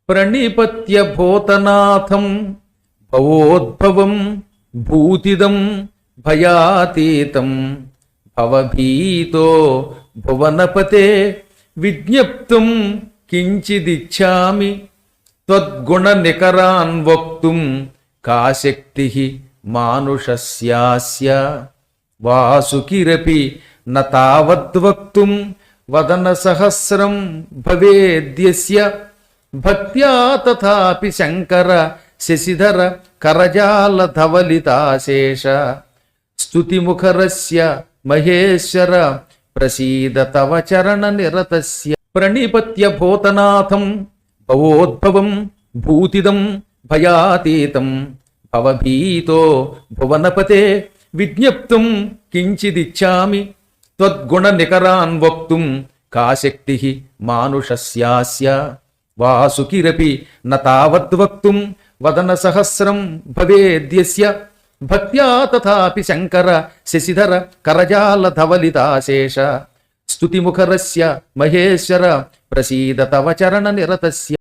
ప్రణిపత్య భూతనాథం భవోద్భవం భూతిదం భయాతీతం భవభీతో భువనపతే విజ్ఞప్తుం కించిదిచ్ఛామి త్వద్గుణ నికరాన్ వక్తుం కా శక్తి మానుషస్యాస్య వాసుకిరపి న తావద్వక్తుం వదన సహస్రం భవేద్యస్య భక్త్యా తథాపి శంకర శశిధర కరజాల ధవలితాశేష స్తుతిముఖరస్య మహేశ్వర ప్రసీద తవ చరణ నిరతస్య. ప్రణిపత్య భూతనాథం భవోద్భవం భూతిదం భయాతీతం భవభీతో భువనపతే విజ్ఞప్తుం కించిదిచ్ఛామి త్వద్గుణ నికరాన్ వక్తుం కా శక్తి మానుషస్యాస్య వాసుకిరపి న తావద్వక్తుం వదన సహస్రం భవేద్యస్య భక్త్యా తథాపి శంకర శశిధర కరజాల ధవలితాశేష స్తుతిముఖరస్య మహేశ్వర ప్రసీద తవ చరణ నిరతస్య.